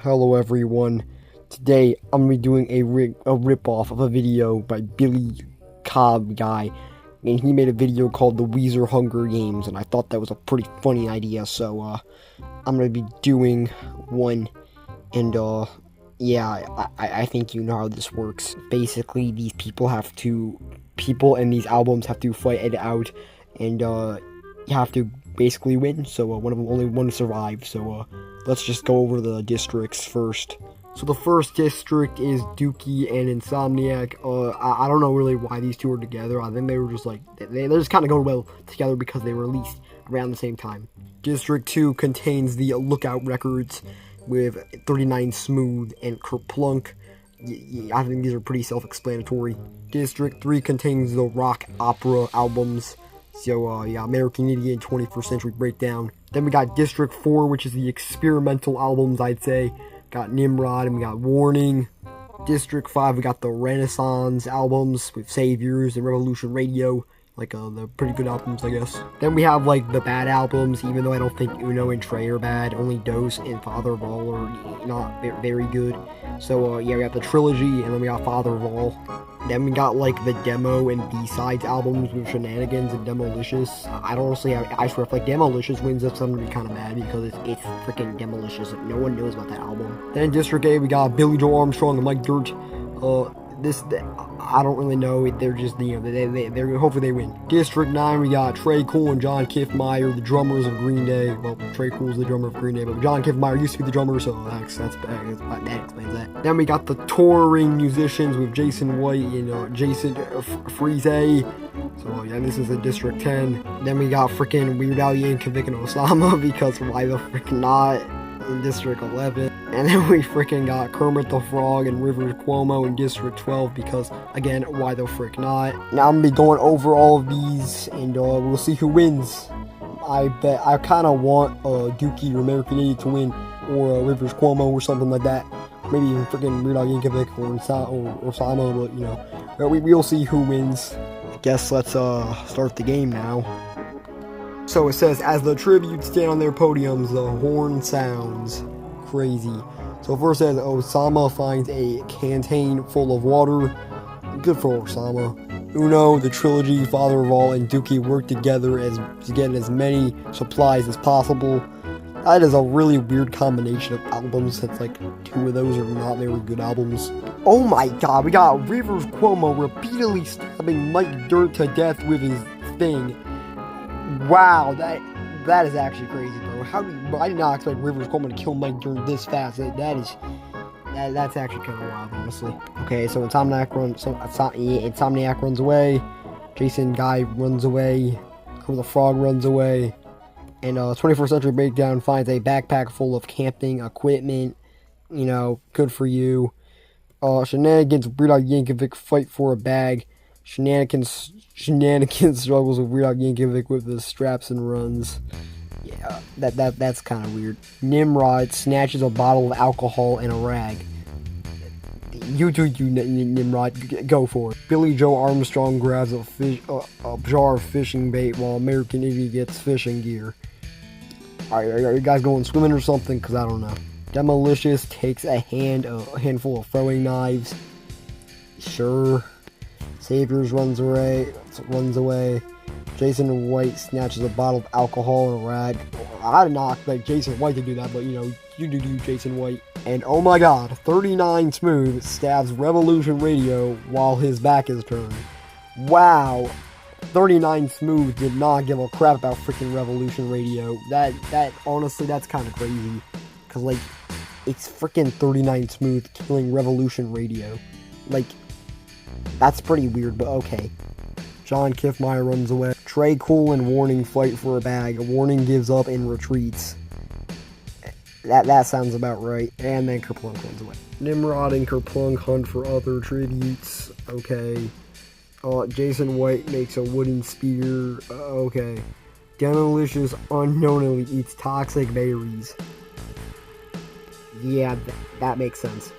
Hello everyone. Today I'm gonna be doing a rip-off of a video by Billy Cobb guy, and he made a video called The Weezer Hunger Games, and I thought that was a pretty funny idea, so I'm gonna be doing one, and yeah, I think you know how this works. Basically, people and these albums have to fight it out, and you have to basically win, so one of them only one to survive, so let's just go over the districts first. So the first district is Dookie and Insomniac. I don't know really why these two are together. I think they were just like, they just kind of go well together because they were released around the same time. District 2 contains the Lookout Records with 39 Smooth and Kerplunk. I think these are pretty self-explanatory. District 3 contains the rock opera albums. So, yeah, American Idiot, 21st Century Breakdown. Then we got District 4, which is the experimental albums, I'd say. Got Nimrod, and we got Warning. District 5, we got the Renaissance albums with Saviors and Revolution Radio. Like, the pretty good albums, I guess. Then we have, like, the bad albums, even though I don't think Uno and Trey are bad. Only Dose and Father of All are not very good. So, yeah, we got the Trilogy, and then we got Father of All. Then we got, like, the demo and B-sides albums with Shenanigans and Demolicious. I don't honestly, I swear, if, like, Demolicious wins this, I'm gonna be kind of mad because it's freaking Demolicious. Like, no one knows about that album. Then in District 8, we got Billy Joe Armstrong and Mike Dirt. I don't really know. They're just, you know, they're hopefully they win. District 9, we got Trey Cool and John Kiffmeyer, the drummers of Green Day. Well, Trey Cool's the drummer of Green Day, but John Kiffmeyer used to be the drummer, so that explains that. Then we got the touring musicians with Jason White and Jason Freeze. So yeah, this is a District 10. Then we got freaking Weird Al Yankovic and Osama, because why the frick not, in District 11. And then we freaking got Kermit the Frog and Rivers Cuomo in District 12, because, again, why the frick not? Now I'm gonna be going over all of these, and we'll see who wins. I kind of want Dookie or American Idiot to win, or Rivers Cuomo or something like that. Maybe even freaking Weird Al Yankovic or Osama, but, you know, we'll see who wins. I guess let's start the game now. So it says, as the tributes stand on their podiums, the horn sounds. Crazy. So first it says, Osama finds a canteen full of water. Good for Osama. Uno, the Trilogy, Father of All, and Dookie work together to get as many supplies as possible. That is a really weird combination of albums, since like two of those are not very good albums. Oh my god, we got Rivers Cuomo repeatedly stabbing Mike Dirt to death with his thing. Wow, that is actually crazy, bro. I did not expect Rivers Cuomo to kill Mike Dirt this fast. That's actually kind of wild, honestly. Okay, so Insomniac runs away. Jason Guy runs away. Kermit the Frog runs away. And 21st Century Breakdown finds a backpack full of camping equipment. You know, good for you. Shenanigans, Weird Al Yankovic fight for a bag. Shenanigans struggles with Weird Al Yankovic with the straps and runs. Yeah, that's kind of weird. Nimrod snatches a bottle of alcohol and a rag. You Nimrod, go for it. Billy Joe Armstrong grabs a jar of fishing bait while American Idiot gets fishing gear. Alright, are you guys going swimming or something? Because I don't know. Demolicious takes a handful of throwing knives. Sure. Saviors runs away. Jason White snatches a bottle of alcohol and a rag. I did not expect Jason White to do that, but you know, you do Jason White. And oh my god, 39 Smooth stabs Revolution Radio while his back is turned. Wow. 39 Smooth did not give a crap about freaking Revolution Radio. That honestly, that's kind of crazy. Cause like, it's freaking 39 Smooth killing Revolution Radio. Like, that's pretty weird, but okay. John Kiffmeyer runs away. Trey Cool and Warning fight for a bag. Warning gives up and retreats. That sounds about right. And then Kerplunk runs away. Nimrod and Kerplunk hunt for other tributes. Okay. Jason White makes a wooden spear. Okay. Demolicious unknowingly eats toxic berries. Yeah, that makes sense.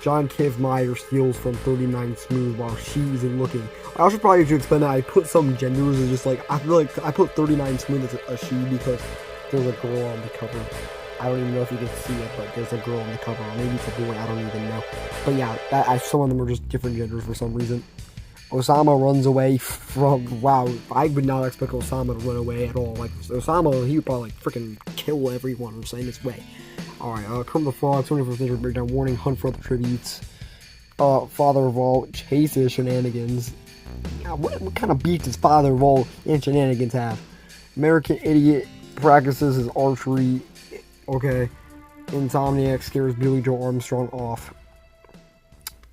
John Kiffmeyer steals from 39 Smooth while she isn't looking. I also probably should explain that I put some genders and just like, I feel like I put 39 Smooth as a she because there's a girl on the cover. I don't even know if you can see it, but there's a girl on the cover. Or maybe it's a boy, I don't even know. But yeah, some of them are just different genders for some reason. Osama runs away from... Wow, I would not expect Osama to run away at all. Like, Osama, he would probably, like, freaking kill everyone who's in his way. Alright, Kermit the Frog, 21st Century Breakdown, warning, hunt for other tributes. Father of all chases shenanigans. Yeah, what kind of beef does Father of all and shenanigans have? American Idiot practices his archery. Okay. Insomniac scares Billy Joe Armstrong off.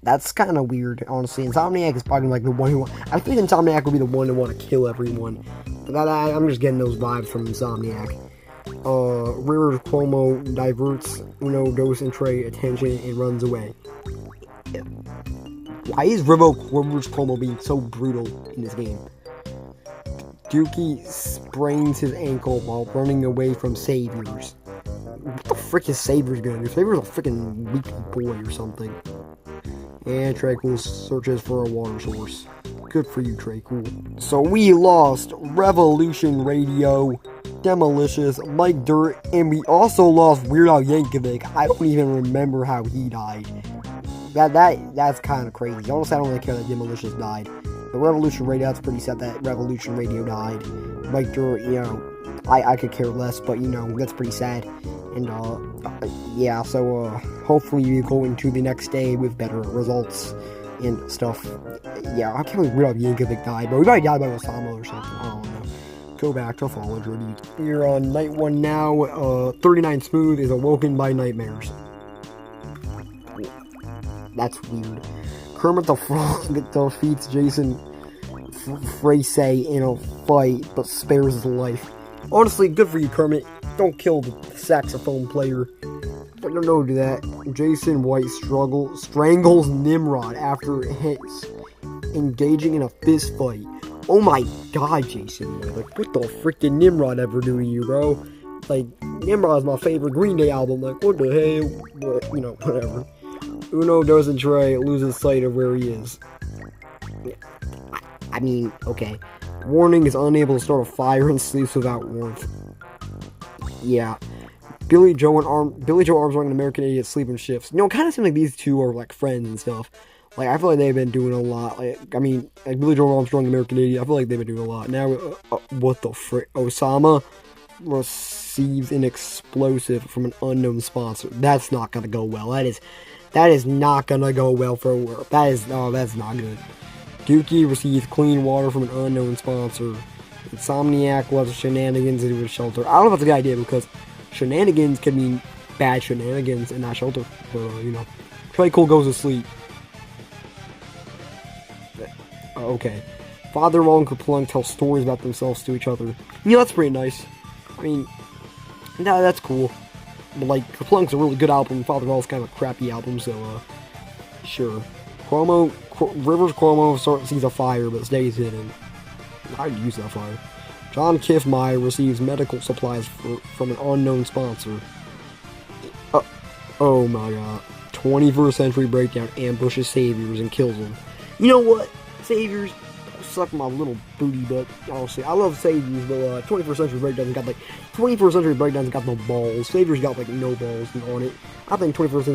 That's kind of weird, honestly. Insomniac is probably like the one who... I think Insomniac would be the one to want to kill everyone. But I'm just getting those vibes from Insomniac. Rivers Cuomo diverts Uno, Dos, and Trey attention and runs away. Why is Rivers Cuomo being so brutal in this game? Dookie sprains his ankle while running away from Saviors. What the frick is Saviors gonna do? Saviors a freaking weak boy or something. And Trey Cool searches for a water source. Good for you, Trey Cool. So we lost Revolution Radio, Demolicious, Mike Dirt, and we also lost Weird Al Yankovic. I don't even remember how he died. That's kind of crazy. Honestly, I don't really care that Demolicious died. The Revolution Radio, that's pretty sad that Revolution Radio died. Mike Dirt, you know, I could care less, but you know, that's pretty sad. And yeah, so hopefully we go into the next day with better results and stuff. Yeah, I can't believe Weird Al Yankovic died, but we might die by Osama or something. I don't know. Go back to Fallen Journey. You're on night 1 now. 39 Smooth is awoken by nightmares. That's weird. Kermit the Frog defeats Jason Frasey in a fight, but spares his life. Honestly, good for you, Kermit. Don't kill the saxophone player. I don't know, do that. Jason White strangles Nimrod after engaging in a fist fight. Oh my god, Jason. Like, what the freaking Nimrod ever do to you, bro? Like, Nimrod's my favorite Green Day album. Like, what the hell? But, you know, whatever. Uno doesn't try, loses sight of where he is. I mean, okay. Warning is unable to start a fire and sleeps without warmth. Yeah. Billy Joe Armstrong and American Idiot sleep in shifts. You know, it kind of seems like these two are like friends and stuff. Like, I feel like they've been doing a lot. Like, I mean, like Billy Joe Armstrong and American Idiot, I feel like they've been doing a lot. Now, what the frick? Osama receives an explosive from an unknown sponsor. That's not gonna go well. That is not gonna go well for work. That's not good. Dookie receives clean water from an unknown sponsor. Insomniac loves shenanigans into his shelter. I don't know if that's a good idea because shenanigans can mean bad shenanigans in that shelter. But, you know. Trey Cool goes to sleep. Okay. Father Roll and Kerplunk tell stories about themselves to each other. You know, that's pretty nice. I mean, no, that's cool. But, like, Kerplunk's a really good album. Father Roll's kind of a crappy album, so, sure. Rivers Cuomo sees a fire, but stays hidden. I'd use that fire. John Kiffmeyer receives medical supplies from an unknown sponsor. Oh my god. 21st Century Breakdown ambushes Saviors and kills him. You know what? Saviors suck my little booty butt. Honestly, I love Saviors, but 21st Century Breakdown's got like 21st Century Breakdown's got no balls. Saviors got like no balls on it. I think 21st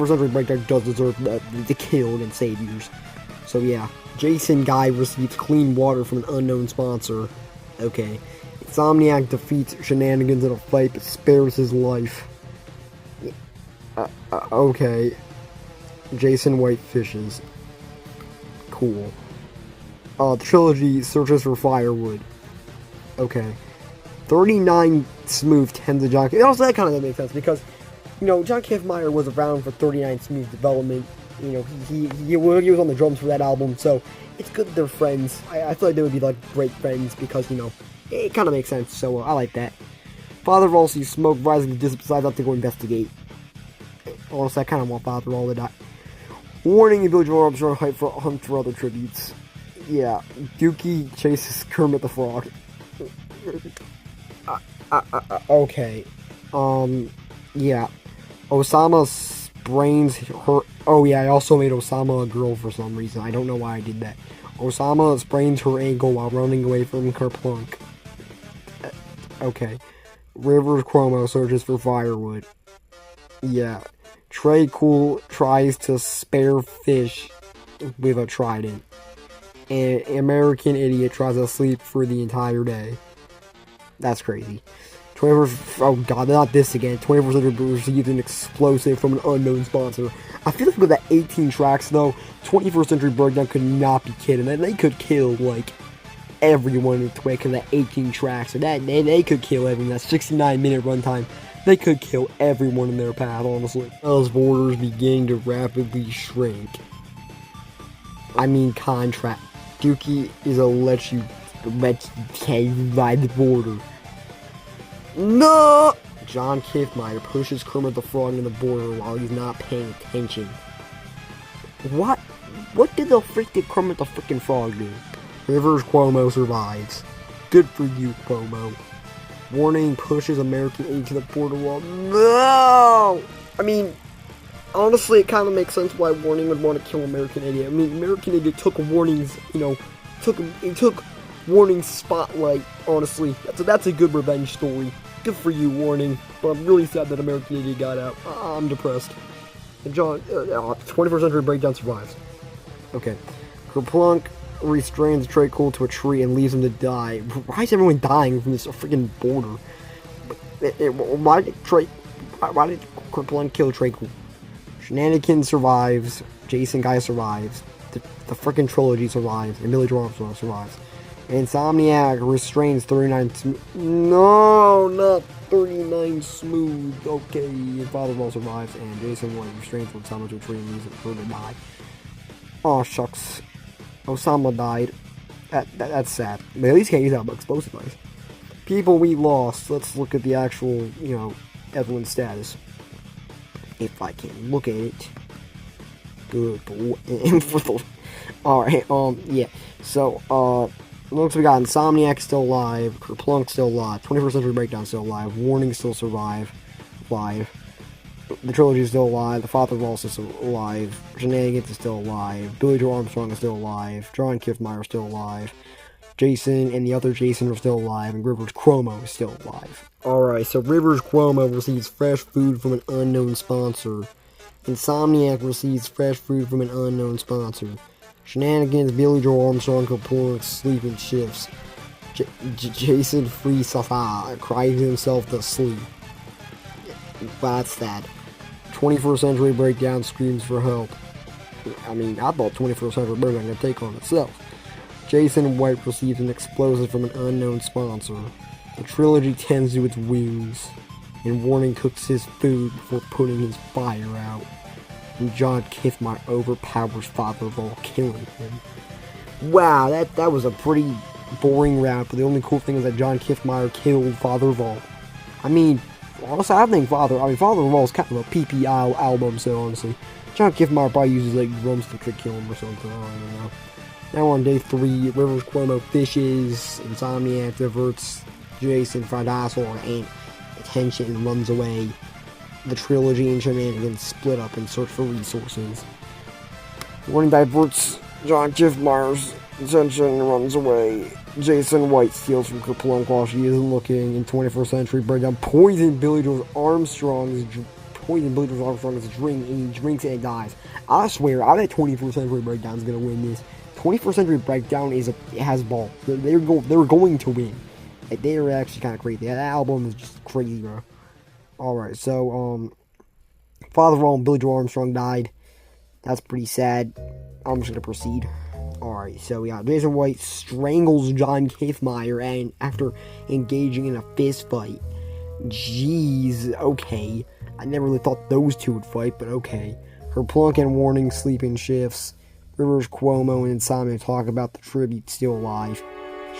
Century Breakdown does deserve the kill against Saviors. So yeah, Jason Guy receives clean water from an unknown sponsor. Okay. Insomniac defeats shenanigans in a fight but spares his life. Okay. Jason White fishes. Cool. The trilogy searches for firewood. Okay. 39 Smooth tends to John. Also, that kind of makes sense because, you know, John Kiffmeyer was around for 39 Smooth development. You know, he was on the drums for that album, so it's good that they're friends. I feel like they would be like great friends because, you know, it kind of makes sense. So I like that. Father of all sees smoke rising to distance, decides not to go investigate. Honestly, I kind of want Father of all to die. Warning: the village Armstrong hunt for other tributes. Yeah, Dookie chases Kermit the Frog. Okay. Yeah. Osama sprains her. Oh yeah, I also made Osama a girl for some reason. I don't know why I did that. Osama sprains her ankle while running away from Kerplunk. Okay. Rivers Cuomo searches for firewood. Yeah. Trey Cool tries to spare fish with a trident. And American Idiot tries to sleep for the entire day. That's crazy. 21st, oh god, not this again. 21st Century received an explosive from an unknown sponsor. I feel like with that 18 tracks though, 21st Century Breakdown could not be kidding. They could kill like everyone in Twitch because that 18 tracks. So that they could kill everyone. That 69-minute runtime. They could kill everyone in their path, honestly. Those borders beginning to rapidly shrink. I mean contract. Dookie is a let you ride the border. No! John Kiffmeyer pushes Kermit the Frog in the border while he's not paying attention. What? What did the frick did Kermit the frickin' Frog do? Rivers Cuomo survives. Good for you, Cuomo. Warning pushes American Idiot to the border wall. No! I mean, honestly, it kind of makes sense why Warning would want to kill American Idiot. I mean, American Idiot took Warning's, he took Warning's spotlight, honestly. That's a good revenge story. Good for you, Warning. But I'm really sad that American Idiot got out. I'm depressed. And 21st Century Breakdown survives. Okay. Kerplunk restrains Trey Cool to a tree and leaves him to die. Why is everyone dying from this freaking border? Why did Kerplunk kill Trey Cool? Shenanigans survives. Jason Guy survives. The freaking trilogy survives. And Billy Joe Armstrong survives. Insomniac restrains 39 No, not 39 Smooth. Okay, and Father survives, and Jason White restrains Osama to a tree and leaves it for to die. Oh shucks, Osama died. That's sad. But at least can't use that explosive device. People we lost. Let's look at the actual, everyone's status. If I can look at it. Good boy. Alright, yeah. So, looks we got Insomniac still alive, Kerplunk still alive, 21st Century Breakdown still alive, Warning still alive, the trilogy is still alive, the Father of All is still alive, Shenanigans is still alive, Billy Joe Armstrong is still alive, John Kiffmeyer is still alive, Jason and the other Jason are still alive, and Rivers Cuomo is still alive. Alright, so Rivers Cuomo receives fresh food from an unknown sponsor. Insomniac receives fresh food from an unknown sponsor. Shenanigans, Billy Joe Armstrong, Kerplunk, sleeping shifts. Jason Free Safa cries himself to sleep. That's that. 21st Century Breakdown screams for help. I mean, I thought 21st Century Breakdown could take on itself. Jason White receives an explosive from an unknown sponsor. The trilogy tends to its wounds. And Warning cooks his food before putting his fire out. And John Kiffmeyer overpowers Father of All, killing him. Wow, that was a pretty boring round, but the only cool thing is that John Kiffmeyer killed Father of All. I mean, honestly, I think Father of All is kind of a PP album, so honestly. John Kiffmeyer probably uses like drumsticks to kill him or something, I don't know. Now on day 3, Rivers Cuomo fishes, Insomniac diverts Jason Fradassel and attention and runs away. The trilogy and Shenanigans split up and search for resources. Warning diverts John Kiffmeyer's attention and runs away. Jason White steals from Kerplunk while she isn't looking. In 21st Century Breakdown, poison Billy Joe Armstrong's drink, and he drinks it and dies. I swear, I bet 21st Century Breakdown's gonna win this. 21st Century Breakdown has balls. They're going to win. They are actually kind of crazy. That album is just crazy, bro. Alright, so, Father of All and Billy Joe Armstrong died. That's pretty sad. I'm just gonna proceed. Alright, so we got Jason White strangles John Kiffmeyer and after engaging in a fist fight. Jeez, okay. I never really thought those two would fight, but okay. Kerplunk and Warning sleeping shifts. Rivers Cuomo and Insomniac talk about the tribute still alive.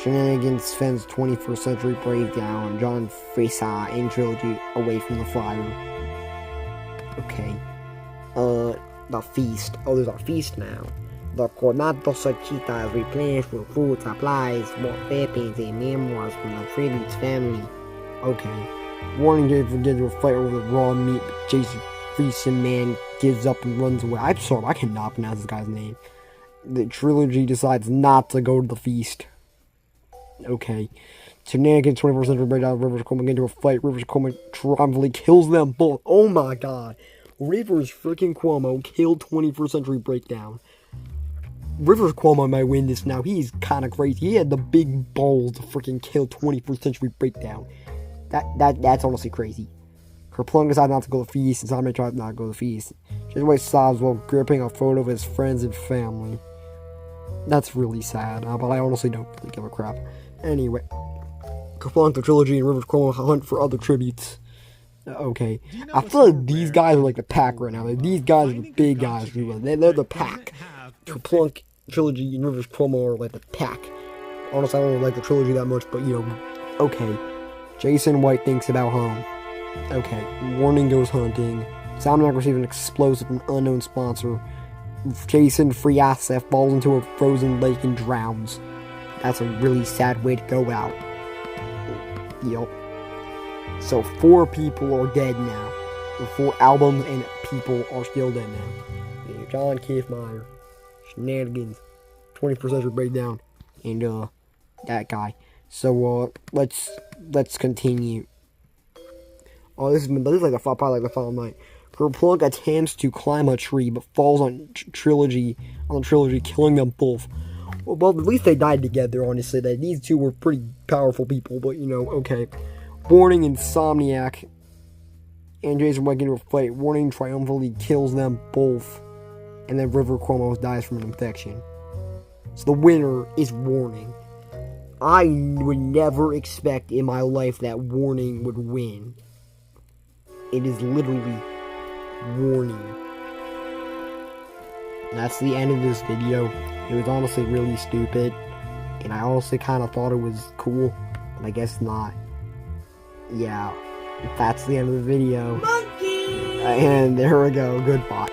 Shenanigans fends 21st Century Breakdown. John Fresa in trilogy away from the fire. Okay. The feast. Oh, there's a feast now. The Coronado Sachita is replenished with food supplies, more weapons, and memoirs from the tribute's family. Okay. Warning gave begins to fight over the raw meat, but Jason Friesen man gives up and runs away. I'm sorry, I cannot pronounce this guy's name. The trilogy decides not to go to the feast. Okay. Shenanigans, 21st Century Breakdown. Rivers Cuomo into a fight. Rivers Cuomo triumphantly kills them both. Oh my god. Rivers freaking Cuomo killed 21st Century Breakdown. Rivers Cuomo might win this now. He's kind of crazy. He had the big balls to freaking kill 21st Century Breakdown. That's honestly crazy. Kerplunk decided not to go to the feast, and Simon tried not to go to the feast. Jason sobs while gripping a photo of his friends and family. That's really sad, but I honestly don't really give a crap. Anyway, Kerplunk, the trilogy, and Rivers Cuomo hunt for other tributes. Okay, I feel like these guys are like the pack right now. Like, these guys are the big guys. They're the pack. Kerplunk, trilogy, and Rivers Cuomo are like the pack. Honestly, I don't like the trilogy that much, but okay. Jason White thinks about home. Okay, Warning goes hunting. Salmon receives an explosive from an unknown sponsor. Jason Friasef falls into a frozen lake and drowns. That's a really sad way to go out. Yup. So 4 people are dead now. 4 albums and people are still dead now. John Kiffmeyer, Shenanigans, 21st Century Breakdown, and that guy. So let's continue. Oh, this is like probably like the final night. Kerplunk attempts to climb a tree, but falls on Trilogy, killing them both. Well, at least they died together. Honestly, that these two were pretty powerful people, but okay. Warning, Insomniac, and Jason White get into a fight. Warning triumphantly kills them both, and then River Cuomo dies from an infection. So the winner is Warning. I would never expect in my life that Warning would win. It is literally Warning. That's the end of this video. It was honestly really stupid, and I honestly kind of thought it was cool, but I guess not. Yeah, that's the end of the video. Monkey! And there we go. Goodbye.